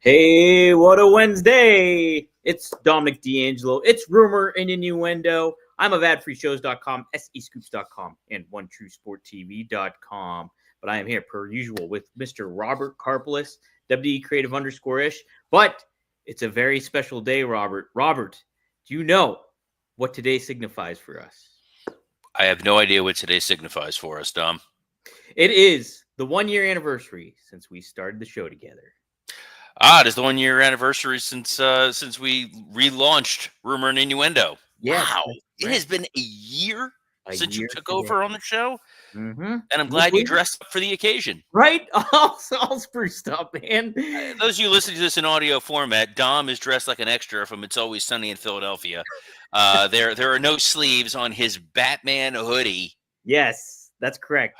Hey, what a Wednesday! It's Dominic D'Angelo. It's Rumor and Innuendo. I'm of adfreeshows.com, SEscoops.com, and OneTrueSportTV.com. But I am here, per usual, with Mr. Robert Karpelis, WD Creative _ish. But it's a very special day, Robert. Robert, do you know what today signifies for us? I have no idea what today signifies for us, Dom. It is the 1-year anniversary since we started the show together. It is the 1-year anniversary since we relaunched Rumor and Innuendo. Yes, wow, right. It has been a year since you took today. over on the show, Mm-hmm. and I'm glad you dressed up for the occasion. Right? All spruced up, man. Those of you listening to this in audio format, Dom is dressed like an extra from It's Always Sunny in Philadelphia. There are no sleeves on his Batman hoodie. Yes, that's correct.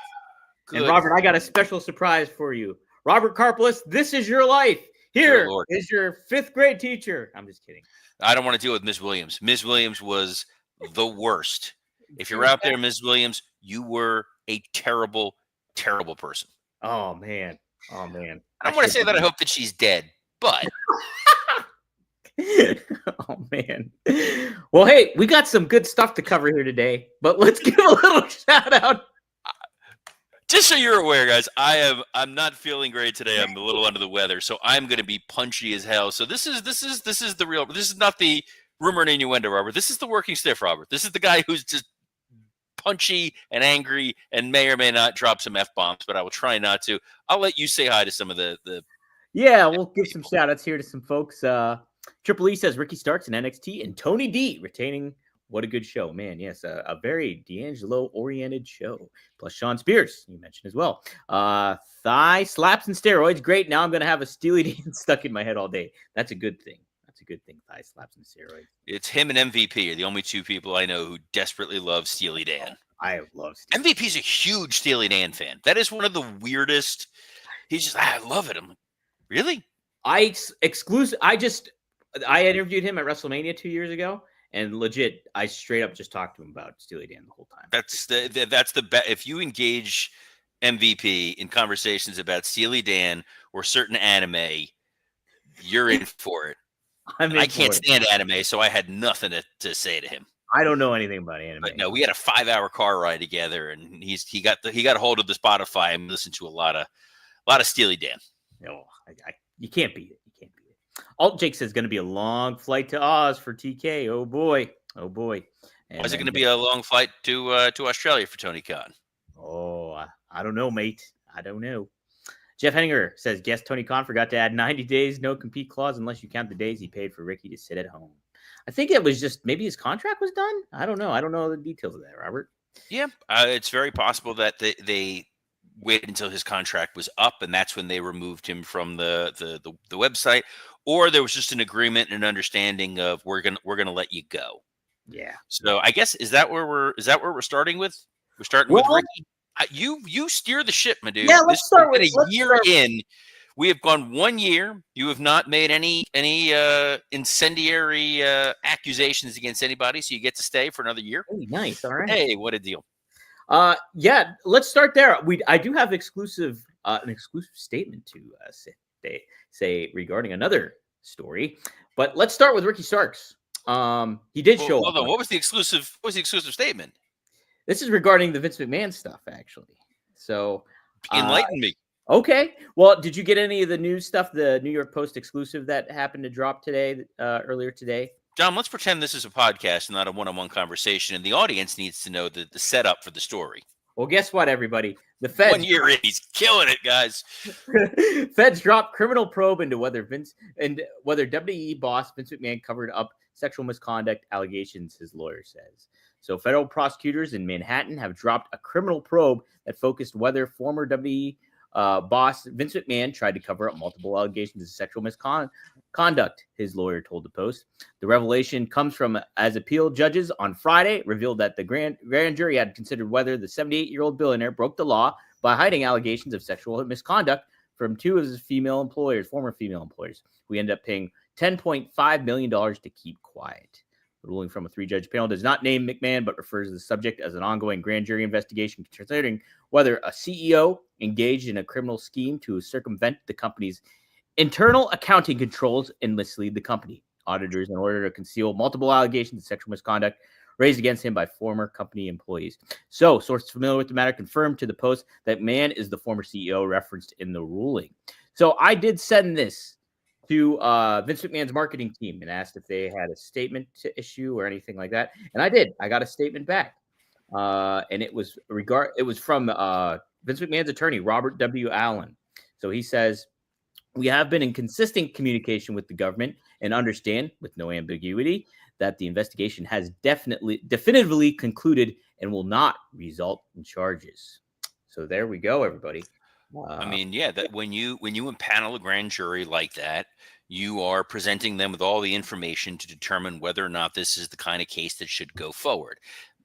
Good. And Robert, I got a special surprise for you. Robert Karpelis, this is your life. Here is your 5th grade teacher. I'm just kidding. I don't want to deal with Ms. Williams. Ms. Williams was the worst. If you're out there, Ms. Williams, you were a terrible, terrible person. Oh, man. Oh, man. I don't want to say that I hope that she's dead, but. Oh, man. Well, hey, we got some good stuff to cover here today, but let's give a little shout out. Just so you're aware, guys, I'm not feeling great today. I'm a little under the weather, so I'm going to be punchy as hell. So this is the real. This is not the Rumor and Innuendo, Robert. This is the working stiff, Robert. This is the guy who's just punchy and angry and may or may not drop some F-bombs, but I will try not to. I'll let you say hi to some of the. Yeah, we'll give some shout outs here to some folks. Triple E says Ricky Starks in NXT and Tony D retaining. What a good show, man. Yes, a very D'Angelo-oriented show. Plus Sean Spears, you mentioned as well. Thigh slaps and steroids. Great. Now I'm going to have a Steely Dan stuck in my head all day. That's a good thing. That's a good thing. Thigh slaps and steroids. It's him and MVP are the only two people I know who desperately love Steely Dan. I love Steely Dan. MVP's a huge Steely Dan fan. That is one of the weirdest. He's just, I love it. I'm like, really? I interviewed him at WrestleMania 2 years ago. And legit, I straight up just talked to him about Steely Dan the whole time. That's the best. If you engage MVP in conversations about Steely Dan or certain anime, you're in for it. I can't stand anime, so I had nothing to say to him. I don't know anything about anime. But no, we had a 5-hour car ride together, and he got a hold of the Spotify and listened to a lot of Steely Dan. No, you can't beat it. Alt Jake says going to be a long flight to Oz for TK. Oh boy. And why is it going to be a long flight to Australia for Tony Khan? Oh, I don't know, mate. I don't know. Jeff Henninger says guess Tony Khan forgot to add 90 days no compete clause unless you count the days he paid for Ricky to sit at home. I think it was just maybe his contract was done. I don't know the details of that, Robert. Yeah, it's very possible that they waited until his contract was up, and that's when they removed him from the website. Or there was just an agreement and an understanding of we're gonna let you go. Yeah. So I guess is that where we're starting with? We're starting with Ricky. You steer the ship, my dude. Yeah, let's start with a year in. We have gone 1 year. You have not made any incendiary accusations against anybody, so you get to stay for another year. Hey, nice. All right. Hey, what a deal. Yeah, let's start there. I do have an exclusive statement to say regarding another story, but let's start with Ricky Starks. He did show up. Hold on. What was the exclusive statement? This is regarding the Vince McMahon stuff, actually. So enlighten me. Okay. Well, did you get any of the news stuff? The New York Post exclusive that happened to drop today, earlier today. John, let's pretend this is a podcast and not a one-on-one conversation, and the audience needs to know the setup for the story. Well, guess what, everybody? The Feds. 1 year in, he's killing it, guys. Feds dropped criminal probe into whether WWE boss Vince McMahon covered up sexual misconduct allegations, his lawyer says. So federal prosecutors in Manhattan have dropped a criminal probe that focused whether former WWE boss Vince McMahon tried to cover up multiple allegations of sexual misconduct, his lawyer told the Post. The revelation comes from as appeal judges on Friday revealed that the grand jury had considered whether the 78-year-old billionaire broke the law by hiding allegations of sexual misconduct from two of his former female employers, who ended up paying $10.5 million to keep quiet. The ruling from a 3-judge panel does not name McMahon, but refers to the subject as an ongoing grand jury investigation considering whether a CEO engaged in a criminal scheme to circumvent the company's internal accounting controls and mislead the company. Auditors, in order to conceal multiple allegations of sexual misconduct raised against him by former company employees. So, sources familiar with the matter confirmed to the Post that Mann is the former CEO referenced in the ruling. So, I did send this to Vince McMahon's marketing team and asked if they had a statement to issue or anything like that, and I did. I got a statement back, and it was from Vince McMahon's attorney, Robert W. Allen. So he says, we have been in consistent communication with the government and understand, with no ambiguity, that the investigation has definitively concluded and will not result in charges. So there we go, everybody. I mean, yeah, that when you impanel a grand jury like that, you are presenting them with all the information to determine whether or not this is the kind of case that should go forward.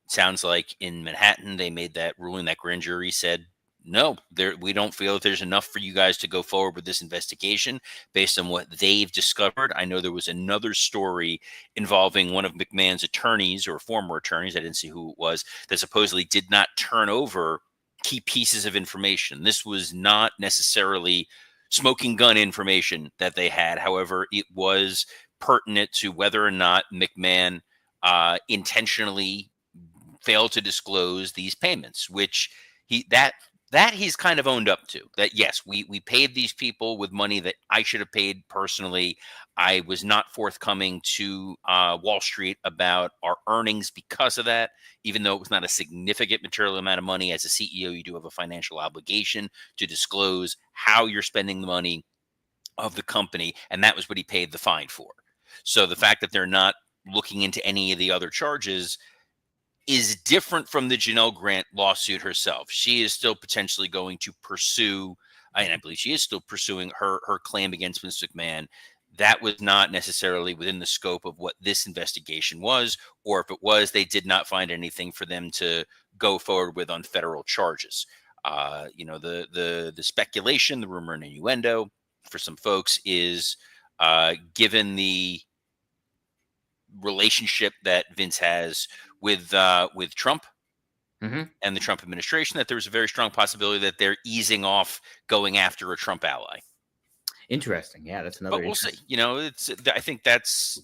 Sounds like in Manhattan they made that ruling. That grand jury said, no, we don't feel that there's enough for you guys to go forward with this investigation based on what they've discovered. I know there was another story involving one of McMahon's attorneys or former attorneys, I didn't see who it was, that supposedly did not turn over key pieces of information. This was not necessarily smoking gun information that they had. However, it was pertinent to whether or not McMahon intentionally failed to disclose these payments, which he's kind of owned up to. That yes, we paid these people with money that I should have paid personally. I was not forthcoming to Wall Street about our earnings because of that, even though it was not a significant material amount of money. As a CEO, you do have a financial obligation to disclose how you're spending the money of the company, and that was what he paid the fine for. So the fact that they're not looking into any of the other charges is different from the Janelle Grant lawsuit herself. She is still potentially going to pursue, and I believe she is still pursuing her claim against Vince McMahon. That was not necessarily within the scope of what this investigation was, or if it was, they did not find anything for them to go forward with on federal charges. The speculation, the rumor, and innuendo for some folks is given the relationship that Vince has with Trump and the Trump administration, that there's a very strong possibility that they're easing off going after a Trump ally. Interesting. Yeah, that's another. But we'll see. I think that's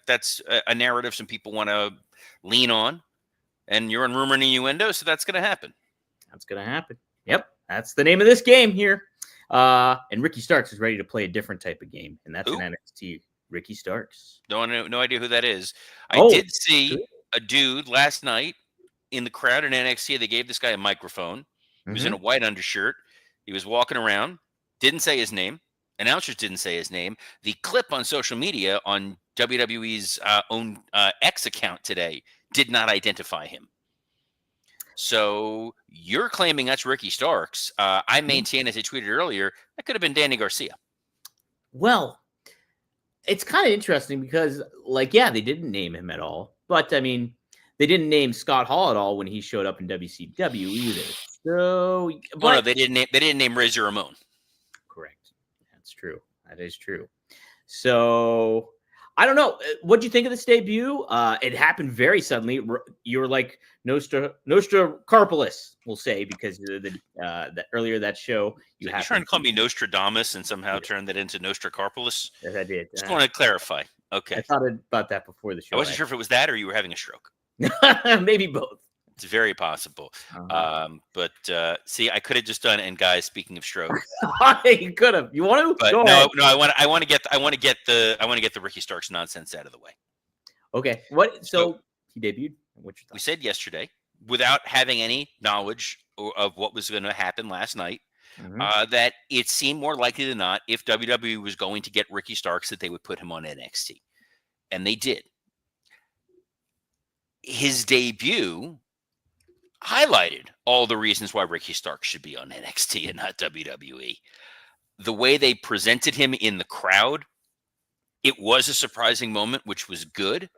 that's a narrative some people want to lean on, and you're on rumor and innuendo, so that's going to happen. That's going to happen. Yep, that's the name of this game here. And Ricky Starks is ready to play a different type of game, and that's an NXT. Ricky Starks. No idea who that is. I did see a dude last night in the crowd in NXT. They gave this guy a microphone. He was in a white undershirt. He was walking around. Didn't say his name. Announcers didn't say his name. The clip on social media on WWE's own X account today did not identify him. So you're claiming that's Ricky Starks. I maintain, as I tweeted earlier, that could have been Danny Garcia. Well, it's kind of interesting because, they didn't name him at all. But, I mean, they didn't name Scott Hall at all when he showed up in WCW either. So, no, they didn't name Razor Ramon. Correct. That's true. That is true. So, I don't know. What do you think of this debut? It happened very suddenly. You were like Nostra Carpolis, we'll say, because that earlier that show you're trying to call me Nostradamus and somehow turn that into Nostra Carpolis. Yes, I did. Just want to clarify. Okay. I thought about that before the show. I wasn't sure if it was that or you were having a stroke. Maybe both. It's very possible. But see, I could have just done. And guys, speaking of stroke, you could have. You want to? But Go no, ahead. no. I want to get the Ricky Starks nonsense out of the way. Okay. What? So he debuted. We said yesterday, without having any knowledge of what was going to happen last night, that it seemed more likely than not, if WWE was going to get Ricky Starks, that they would put him on NXT, and they did. His debut highlighted all the reasons why Ricky Starks should be on NXT and not WWE. The way they presented him in the crowd, it was a surprising moment, which was good.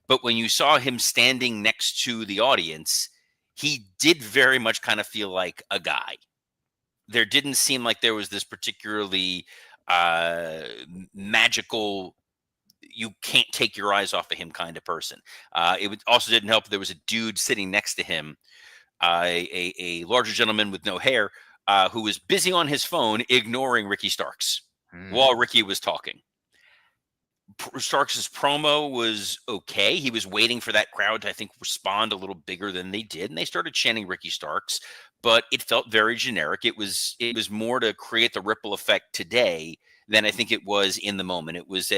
But when you saw him standing next to the audience, he did very much kind of feel like a guy. There didn't seem like there was this particularly magical, you can't take your eyes off of him kind of person. It also didn't help. There was a dude sitting next to him, a larger gentleman with no hair, who was busy on his phone, ignoring Ricky Starks. while Ricky was talking. Starks' promo was okay. He was waiting for that crowd to, I think, respond a little bigger than they did, and they started chanting Ricky Starks, but it felt very generic. It was more to create the ripple effect today than I think it was in the moment. It was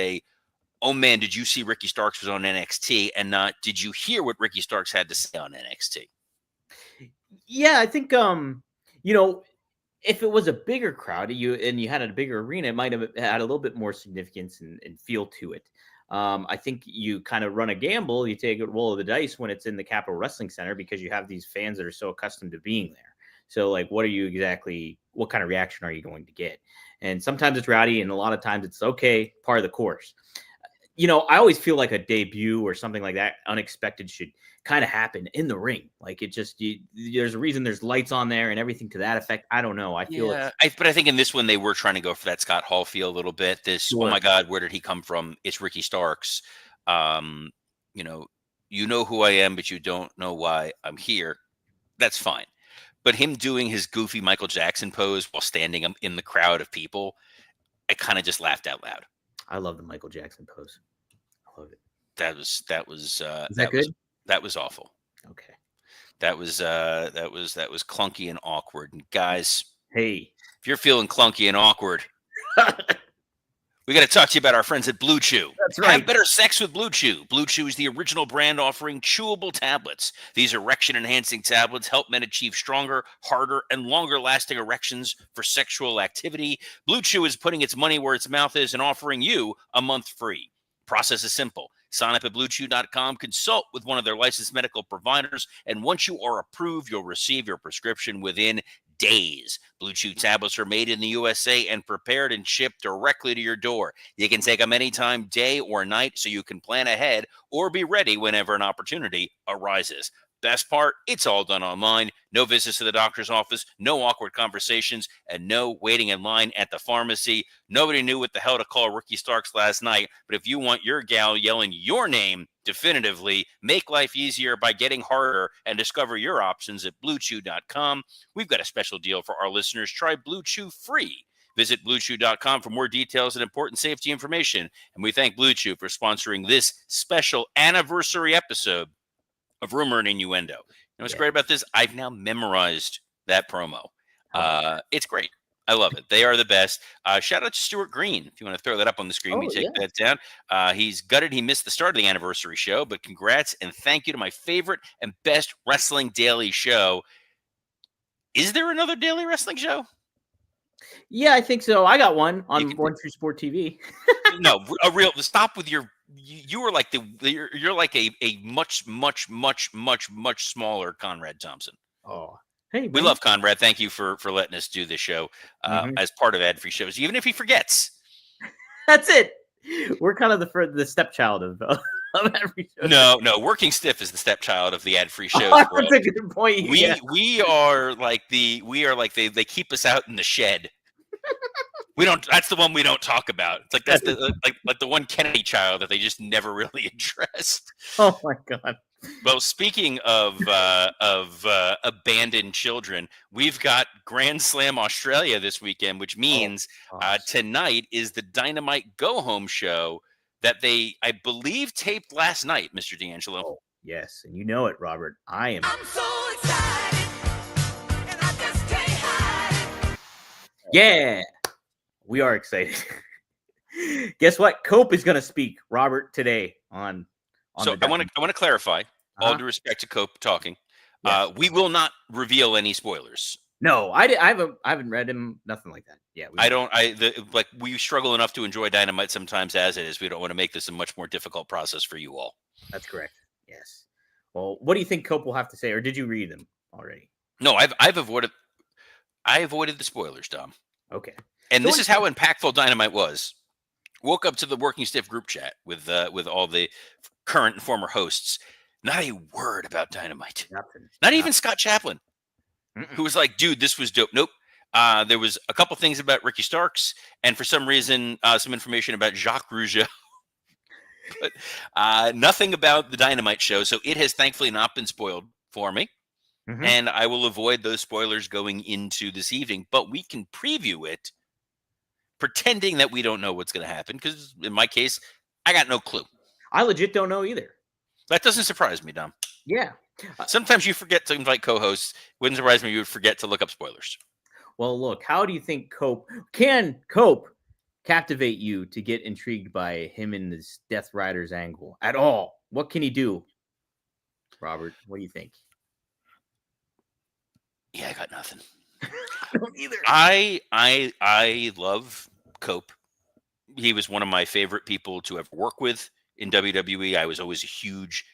oh man, did you see Ricky Starks was on NXT, and not, did you hear what Ricky Starks had to say on NXT? Yeah, I think if it was a bigger crowd, you had a bigger arena, it might have had a little bit more significance and feel to it. I think you kind of run a gamble. You take a roll of the dice when it's in the Capitol Wrestling Center because you have these fans that are so accustomed to being there. So, like, what kind of reaction are you going to get? And sometimes it's rowdy, and a lot of times it's okay, part of the course. I always feel like a debut or something like that unexpected should kind of happen in the ring. Like, it just, there's a reason there's lights on there and everything to that effect. I don't know. I feel but I think in this one they were trying to go for that Scott Hall feel a little bit. Oh my God, where did he come from? It's Ricky Starks. You know who I am, but you don't know why I'm here. That's fine. But him doing his goofy Michael Jackson pose while standing in the crowd of people, I kind of just laughed out loud. I love the Michael Jackson pose. I love it. That was that was awful. Okay. That was clunky and awkward. And guys, hey, if you're feeling clunky and awkward, we got to talk to you about our friends at Blue Chew. That's right. Have better sex with Blue Chew. Blue Chew is the original brand offering chewable tablets. These erection-enhancing tablets help men achieve stronger, harder, and longer-lasting erections for sexual activity. Blue Chew is putting its money where its mouth is and offering you a month free. Process is simple. Sign up at BlueChew.com, consult with one of their licensed medical providers, and once you are approved, you'll receive your prescription within days. Blue Chew tablets are made in the USA and prepared and shipped directly to your door. You can take them anytime, day or night, so you can plan ahead or be ready whenever an opportunity arises. Best part, it's all done online. No visits to the doctor's office, no awkward conversations, and no waiting in line at the pharmacy. Nobody knew what the hell to call Ricky Starks last night, but if you want your gal yelling your name definitively, make life easier by getting harder and discover your options at BlueChew.com. We've got a special deal for our listeners. Try Blue Chew free. Visit BlueChew.com for more details and important safety information. And we thank Blue Chew for sponsoring this special anniversary episode of Rumor and Innuendo. What's great about this? I've now memorized that promo. It's great. I love it. They are the best. Shout out to Stuart Green. If you want to throw that up on the screen, we take that down. He's gutted he missed the start of the anniversary show, but congrats and thank you to my favorite and best wrestling daily show. Is there another daily wrestling show? Yeah, I think so. I got one on One True Sport TV. No, a real. Stop with your. You are like you're like a much smaller Conrad Thompson. Oh, hey, we love Conrad. Thank you for letting us do this show as part of ad-free shows, even if he forgets. That's it. We're kind of the stepchild of every show. No, Working Stiff is the stepchild of the ad-free shows. That's a good point. We are like they keep us out in the shed. We don't. That's the one we don't talk about. It's like that's like the one Kennedy child that they just never really addressed. Oh my God. Well, speaking of abandoned children, we've got Grand Slam Australia this weekend, which means tonight is the Dynamite Go Home show that they, I believe, taped last night, Mr. D'Angelo. Oh, yes, and you know it, Robert. I'm so excited, and I just can't hide it. Yeah. We are excited. Guess what? Cope is going to speak, Robert, today on so I want to clarify, all due respect to Cope talking. Yes. We will not reveal any spoilers. No, I haven't read him. Nothing like that. Yeah, we struggle enough to enjoy Dynamite sometimes as it is. We don't want to make this a much more difficult process for you all. That's correct. Yes. Well, what do you think Cope will have to say, or did you read them already? No, I avoided the spoilers, Dom. Okay. And so this is how impactful Dynamite was. Woke up to the Working Stiff group chat with all the current and former hosts. Not a word about Dynamite. Nothing. Not even Scott Chaplin, who was like, dude, this was dope. Nope. There was a couple things about Ricky Starks, and for some reason, some information about Jacques Rougeau. But nothing about the Dynamite show. So it has thankfully not been spoiled for me. Mm-hmm. And I will avoid those spoilers going into this evening. But we can preview it pretending that we don't know what's going to happen, because in my case, I got no clue. I legit don't know either. That doesn't surprise me, Dom. Yeah. Sometimes you forget to invite co-hosts. Wouldn't surprise me you would forget to look up spoilers. Well, look, how do you think Cope captivate you to get intrigued by him in this Death Riders angle at all? What can he do? Robert, what do you think? Yeah, I got nothing. I don't either. I love Cope. He was one of my favorite people to ever work with in WWE. I was always a huge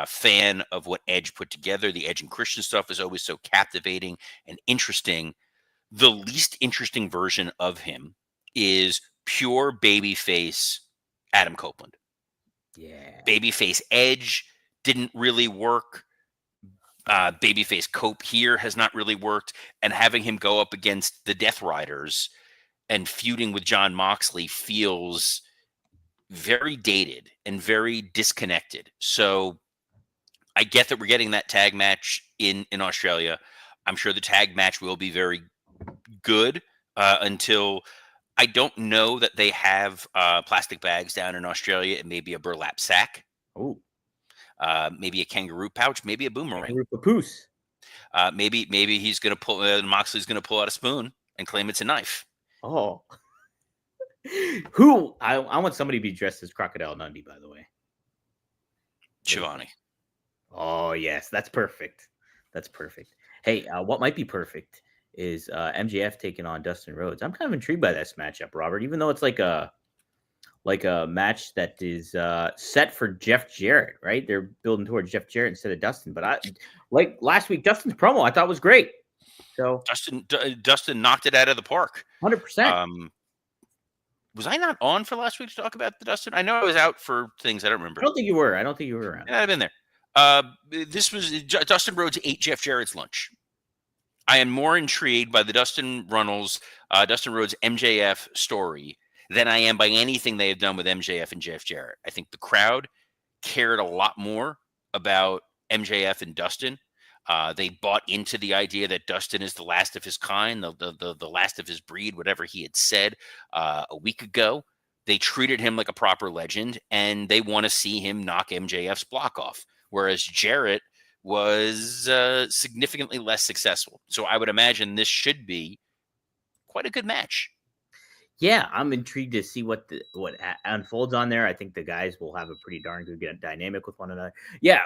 fan of what Edge put together. The Edge and Christian stuff is always so captivating and interesting. The least interesting version of him is pure babyface Adam Copeland. Yeah. Babyface Edge didn't really work. Babyface Cope here has not really worked. And having him go up against the Death Riders and feuding with Jon Moxley feels very dated and very disconnected. So I get that we're getting that tag match in Australia. I'm sure the tag match will be very good until I don't know that they have plastic bags down in Australia and maybe a burlap sack. Oh. Maybe a kangaroo pouch, maybe a boomerang. Kangaroo papoose. Maybe he's going to pull Moxley's going to pull out a spoon and claim it's a knife. Oh. Who I want somebody to be dressed as Crocodile Dundee, by the way. Shivani. Oh yes, that's perfect. That's perfect. Hey, what might be perfect is MJF taking on Dustin Rhodes. I'm kind of intrigued by this matchup, Robert. Even though it's like a match that is set for Jeff Jarrett, right? They're building towards Jeff Jarrett instead of Dustin. But I like last week, Dustin's promo I thought was great. So Dustin knocked it out of the park. 100%. Was I not on for last week to talk about the Dustin? I know I was out for things I don't remember. I don't think you were. I don't think you were around. Yeah, I've been there. This was Dustin Rhodes ate Jeff Jarrett's lunch. I am more intrigued by the Dustin Rhodes MJF story than I am by anything they have done with MJF and Jeff Jarrett. I think the crowd cared a lot more about MJF and Dustin. They bought into the idea that Dustin is the last of his kind, the last of his breed, whatever he had said a week ago. They treated him like a proper legend, and they want to see him knock MJF's block off, whereas Jarrett was significantly less successful. So I would imagine this should be quite a good match. Yeah, I'm intrigued to see what unfolds on there. I think the guys will have a pretty darn good dynamic with one another. Yeah,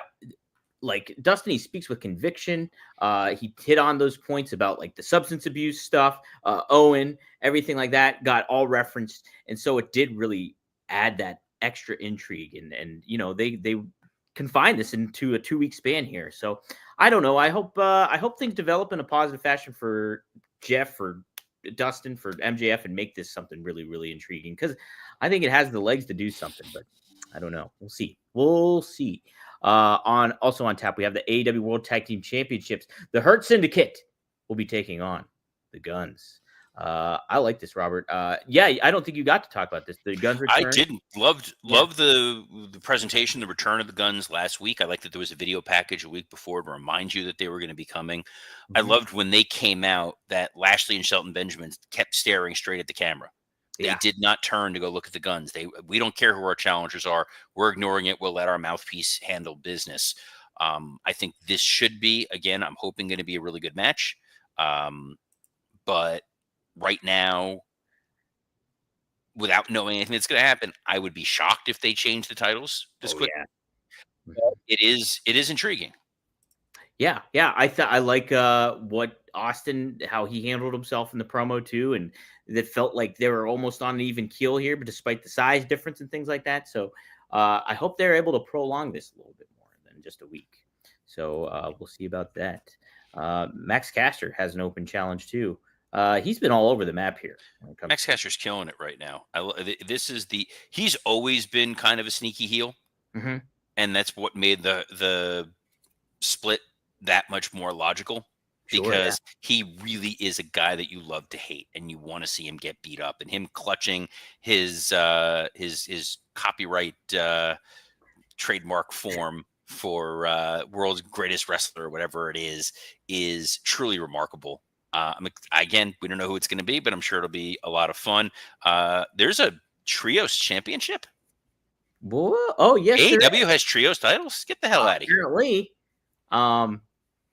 like Dustin, he speaks with conviction. He hit on those points about like the substance abuse stuff, Owen, everything like that got all referenced, and so it did really add that extra intrigue. And you know they confine this into a 2-week span here. So I don't know. I hope things develop in a positive fashion for Jeff, for Dustin, for MJF, and make this something really, really intriguing, because I think it has the legs to do something, but I don't know. We'll see. On tap, we have the AEW World Tag Team Championships. The Hurt Syndicate will be taking on the Guns. I like this, Robert. Yeah, I don't think you got to talk about this. The Guns return. I didn't. Loved the presentation, the return of the Guns last week. I liked that there was a video package a week before to remind you that they were going to be coming. Mm-hmm. I loved when they came out that Lashley and Shelton Benjamin kept staring straight at the camera. They did not turn to go look at the Guns. We don't care who our challengers are. We're ignoring it. We'll let our mouthpiece handle business. I think this should be, again, I'm hoping going to be a really good match. But right now, without knowing anything that's going to happen, I would be shocked if they change the titles this quick. Yeah. It is intriguing. Yeah. I like what Austin, how he handled himself in the promo too, and that felt like they were almost on an even keel here, but despite the size difference and things like that. So I hope they're able to prolong this a little bit more than just a week. So we'll see about that. Max Caster has an open challenge too. He's been all over the map here. Max Caster's killing it right now. He's always been kind of a sneaky heel, mm-hmm. and that's what made the split that much more logical. Because he really is a guy that you love to hate, and you want to see him get beat up. And him clutching his copyright trademark form for world's greatest wrestler, or whatever it is truly remarkable. Again, we don't know who it's going to be, but I'm sure it'll be a lot of fun. There's a trios championship. Whoa. Oh, yes, there AEW has trios titles. Get the hell out of here. apparently.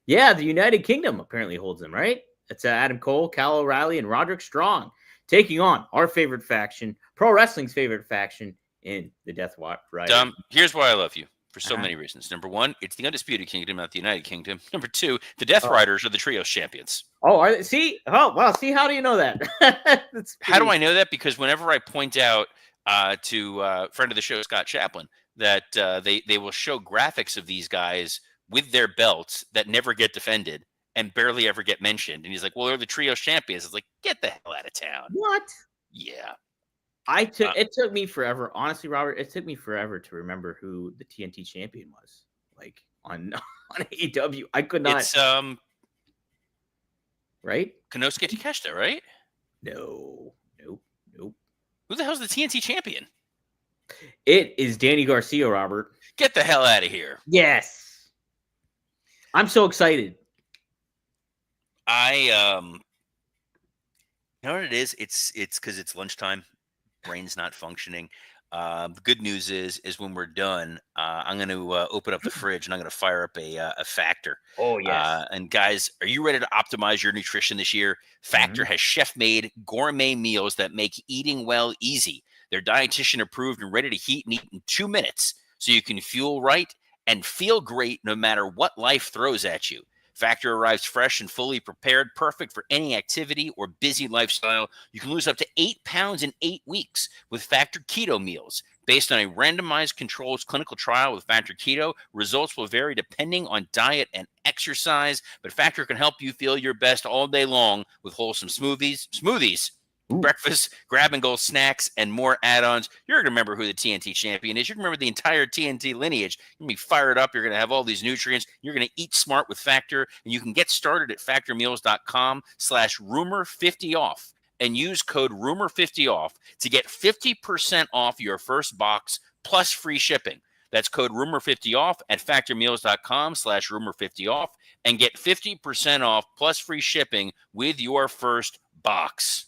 Yeah, the United Kingdom apparently holds them, right? It's Adam Cole, Cal O'Reilly, and Roderick Strong taking on our favorite faction, pro wrestling's favorite faction in the Death Rider. Here's why I love you for so Uh-huh. many reasons. Number one, it's the Undisputed Kingdom, not the United Kingdom. Number two, the Death Riders are the trios champions. Oh, are they? See? Oh, well, see, how do you know that? How do I know that? Because whenever I point out to a friend of the show, Scott Chaplin, that they will show graphics of these guys with their belts that never get defended and barely ever get mentioned. And he's like, well, they're the trio champions. It's like, get the hell out of town. What? Yeah. It took me forever. Honestly, Robert, it took me forever to remember who the TNT champion was. Like on AEW. I could not. It's right? Konosuke Takeshita, right? No. Nope. Who the hell's the TNT champion? It is Danny Garcia, Robert. Get the hell out of here. Yes. I'm so excited. You know what it is? It's because it's lunchtime. Brain's not functioning. The good news is when we're done, I'm going to open up the fridge and I'm going to fire up a Factor. Oh, yes. And guys, are you ready to optimize your nutrition this year? Factor has chef-made gourmet meals that make eating well easy. They're dietitian approved and ready to heat and eat in 2 minutes, so you can fuel right and feel great no matter what life throws at you. Factor arrives fresh and fully prepared, perfect for any activity or busy lifestyle. You can lose up to 8 pounds in 8 weeks with Factor Keto meals. Based on a randomized controlled clinical trial with Factor Keto, results will vary depending on diet and exercise, but Factor can help you feel your best all day long with wholesome smoothies, breakfast, grab-and-go snacks, and more add-ons. You're going to remember who the TNT champion is. You're going to remember the entire TNT lineage. You're going to be fired up. You're going to have all these nutrients. You're going to eat smart with Factor, and you can get started at factormeals.com/rumor50off and use code rumor50off to get 50% off your first box plus free shipping. That's code rumor50off at factormeals.com/rumor50off and get 50% off plus free shipping with your first box.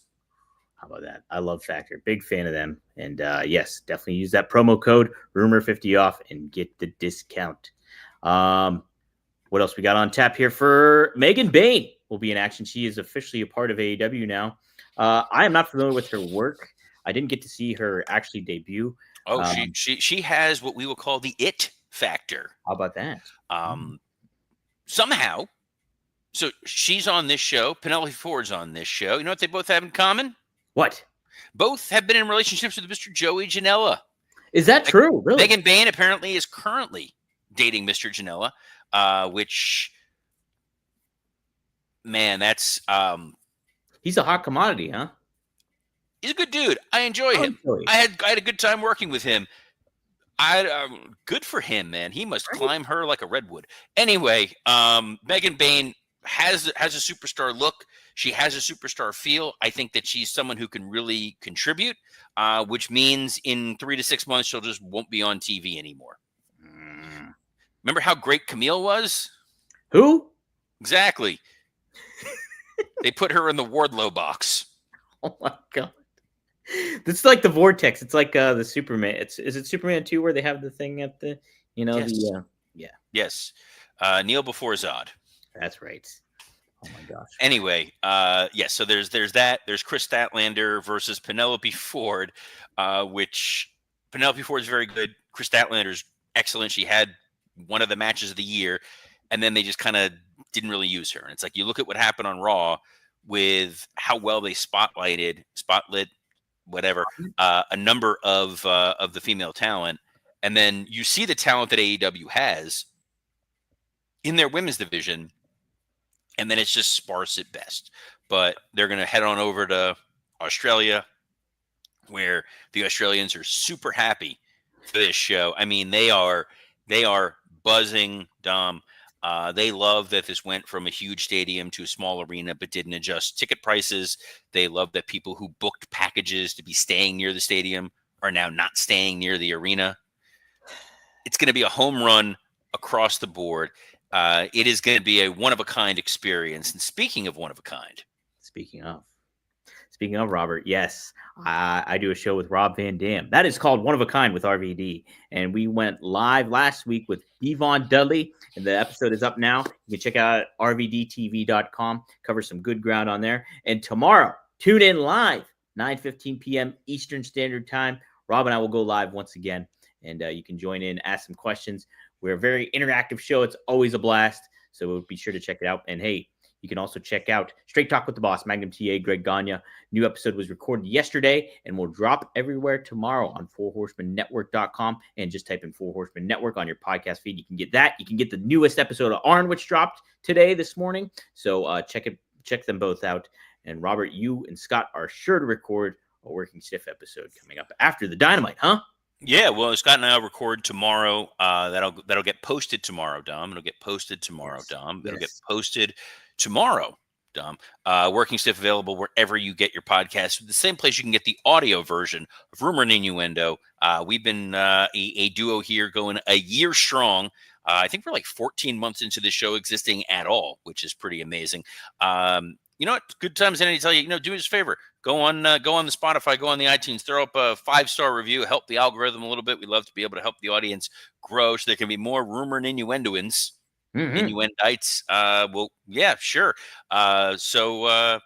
How about that? I love Factor. Big fan of them. And yes, definitely use that promo code rumor50off and get the discount. What else we got on tap here for Megan Bain? Will be in action. She is officially a part of AEW now. I am not familiar with her work. I didn't get to see her actually debut. Oh, she has what we will call the it factor. How about that? Somehow, so she's on this show. Penelope Ford's on this show. You know what they both have in common? What? Both have been in relationships with Mr. Joey Janela. Is that true? Really? Megan Bain apparently is currently dating Mr. Janela, which, man, that's... he's a hot commodity, huh? He's a good dude. I enjoy him. I had a good time working with him. Good for him, man. He must climb her like a redwood. Anyway, Megan Bain has a superstar look. She has a superstar feel. I think that she's someone who can really contribute, which means in 3 to 6 months, she'll just won't be on TV anymore. Remember how great Camille was? Who? Exactly. They put her in the Wardlow box. Oh my God. This is like the Vortex. It's like the Superman. Is it Superman 2 where they have the thing at the, yes. Yeah. Yes. Kneel before Zod. That's right. Oh my gosh. Anyway, yes. So there's that. There's Chris Statlander versus Penelope Ford, which Penelope Ford's very good. Chris Statlander's excellent. She had one of the matches of the year, and then they just kind of didn't really use her. And it's like you look at what happened on Raw with how well they spotlit whatever a number of the female talent, and then you see the talent that AEW has in their women's division, and then it's just sparse at best. But they're going to head on over to Australia, where the Australians are super happy for this show. I mean, they are buzzing, Dom. They love that this went from a huge stadium to a small arena, but didn't adjust ticket prices. They love that people who booked packages to be staying near the stadium are now not staying near the arena. It's going to be a home run across the board. It is going to be a one-of-a-kind experience. And speaking of one-of-a-kind. Speaking of Robert, yes, I do a show with Rob Van Dam. That is called One of a Kind with RVD. And we went live last week with Devon Dudley, and the episode is up now. You can check out rvdtv.com, cover some good ground on there. And tomorrow, tune in live, 9:15 p.m. Eastern Standard Time. Rob and I will go live once again, and you can join in, ask some questions. We're a very interactive show. It's always a blast, so be sure to check it out. And hey, you can also check out Straight Talk with the Boss, Magnum TA, Greg Gagne. New episode was recorded yesterday and will drop everywhere tomorrow on 4horsemanetwork.com. And just type in 4 Horseman Network on your podcast feed. You can get that. You can get the newest episode of Arn, which dropped this morning. So check them both out. And Robert, you and Scott are sure to record a Working Stiff episode coming up after the Dynamite, huh? Yeah, well, Scott and I will record tomorrow. That'll get posted tomorrow, Dom. It'll get posted tomorrow, Dom. It'll get posted tomorrow, Dom. Working Stiff available wherever you get your podcasts. The same place you can get the audio version of Rumor and Innuendo. We've been a duo here going a year strong. I think we're like 14 months into the show existing at all, which is pretty amazing. You know what? Good times any to tell you, do us a favor. Go on the Spotify, go on the iTunes, throw up a 5-star review, help the algorithm a little bit. We'd love to be able to help the audience grow so there can be more rumor and innuendoins. Innuendites. Well, yeah, sure. So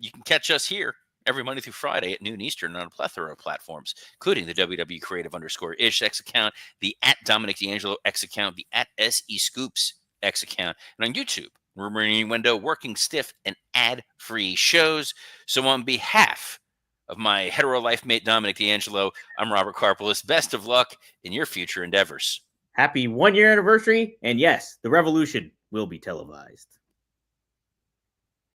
you can catch us here every Monday through Friday at noon Eastern on a plethora of platforms, including the WW Creative _ish X account, the @Dominic D'Angelo X account, the @SE Scoops X account, and on YouTube. Rumor and Innuendo, Working Stiff, and ad-free shows. So on behalf of my hetero life mate, Dominic D'Angelo, I'm Robert Karpelis. Best of luck in your future endeavors. Happy 1-year anniversary. And yes, the revolution will be televised.